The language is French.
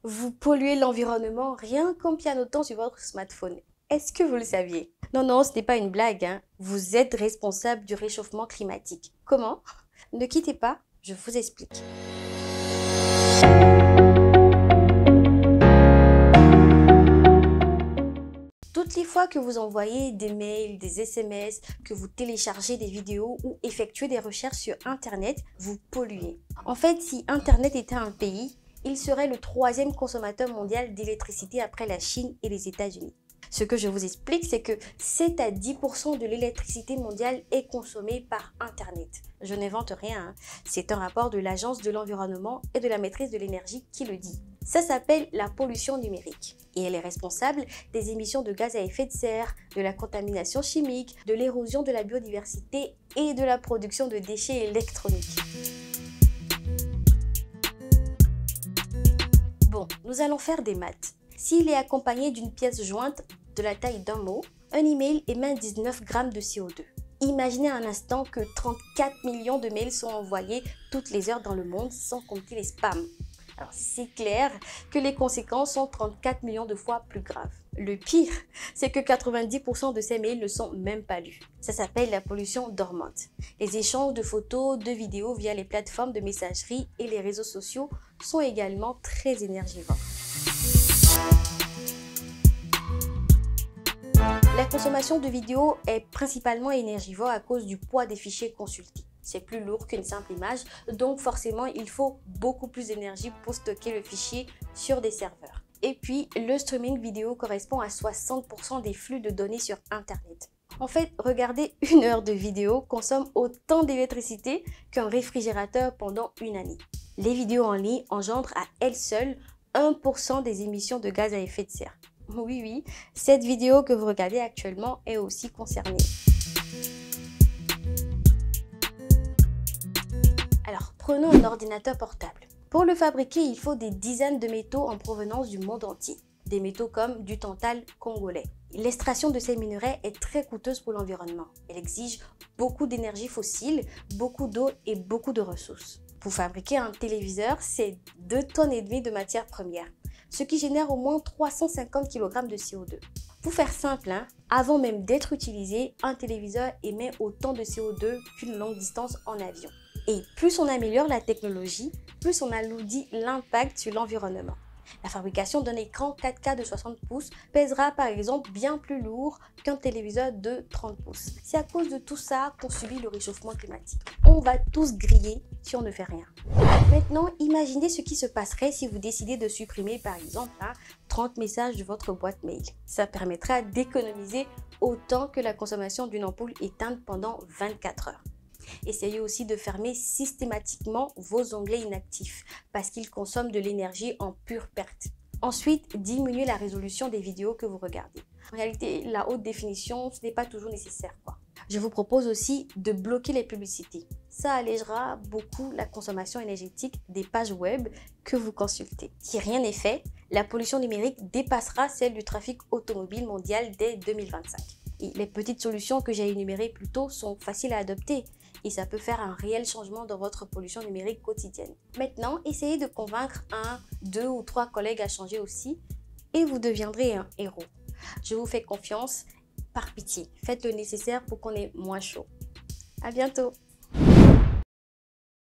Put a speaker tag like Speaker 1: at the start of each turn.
Speaker 1: Vous polluez l'environnement rien qu'en pianotant sur votre smartphone. Est-ce que vous le saviez? Non, non, ce n'est pas une blague, hein. Vous êtes responsable du réchauffement climatique. Comment? Ne quittez pas, je vous explique. Toutes les fois que vous envoyez des mails, des SMS, que vous téléchargez des vidéos ou effectuez des recherches sur Internet, vous polluez. En fait, si Internet était un pays, il serait le troisième consommateur mondial d'électricité après la Chine et les États-Unis. Ce que je vous explique, c'est que 7 à 10% de l'électricité mondiale est consommée par Internet. Je n'invente rien, hein. C'est un rapport de l'Agence de l'environnement et de la maîtrise de l'énergie qui le dit. Ça s'appelle la pollution numérique et elle est responsable des émissions de gaz à effet de serre, de la contamination chimique, de l'érosion de la biodiversité et de la production de déchets électroniques. Bon, nous allons faire des maths. S'il est accompagné d'une pièce jointe de la taille d'un mot, un email émet 19 grammes de CO2. Imaginez un instant que 34 millions de mails sont envoyés toutes les heures dans le monde sans compter les spams. Alors c'est clair que les conséquences sont 34 millions de fois plus graves. Le pire, c'est que 90% de ces mails ne sont même pas lus. Ça s'appelle la pollution dormante. Les échanges de photos, de vidéos via les plateformes de messagerie et les réseaux sociaux sont également très énergivores. La consommation de vidéos est principalement énergivore à cause du poids des fichiers consultés. C'est plus lourd qu'une simple image, donc forcément il faut beaucoup plus d'énergie pour stocker le fichier sur des serveurs. Et puis, le streaming vidéo correspond à 60% des flux de données sur Internet. En fait, regarder 1 heure de vidéo consomme autant d'électricité qu'un réfrigérateur pendant une année. Les vidéos en ligne engendrent à elles seules 1% des émissions de gaz à effet de serre. Oui, cette vidéo que vous regardez actuellement est aussi concernée. Alors, prenons un ordinateur portable. Pour le fabriquer, il faut des dizaines de métaux en provenance du monde entier. Des métaux comme du tantal congolais. L'extraction de ces minerais est très coûteuse pour l'environnement. Elle exige beaucoup d'énergie fossile, beaucoup d'eau et beaucoup de ressources. Pour fabriquer un téléviseur, c'est 2,5 tonnes de matières premières, ce qui génère au moins 350 kg de CO2. Pour faire simple, avant même d'être utilisé, un téléviseur émet autant de CO2 qu'une longue distance en avion. Et plus on améliore la technologie, plus on alourdit l'impact sur l'environnement. La fabrication d'un écran 4K de 60 pouces pèsera par exemple bien plus lourd qu'un téléviseur de 30 pouces. C'est à cause de tout ça qu'on subit le réchauffement climatique. On va tous griller si on ne fait rien. Maintenant, imaginez ce qui se passerait si vous décidez de supprimer par exemple 30 messages de votre boîte mail. Ça permettra d'économiser autant que la consommation d'une ampoule éteinte pendant 24 heures. Essayez aussi de fermer systématiquement vos onglets inactifs parce qu'ils consomment de l'énergie en pure perte. Ensuite, diminuez la résolution des vidéos que vous regardez. En réalité, la haute définition, ce n'est pas toujours nécessaire, Je vous propose aussi de bloquer les publicités. Ça allégera beaucoup la consommation énergétique des pages web que vous consultez. Si rien n'est fait, la pollution numérique dépassera celle du trafic automobile mondial dès 2025. Et les petites solutions que j'ai énumérées plus tôt sont faciles à adopter et ça peut faire un réel changement dans votre pollution numérique quotidienne. Maintenant, essayez de convaincre 1, 2 ou 3 collègues à changer aussi et vous deviendrez un héros. Je vous fais confiance, par pitié, faites le nécessaire pour qu'on ait moins chaud. À bientôt!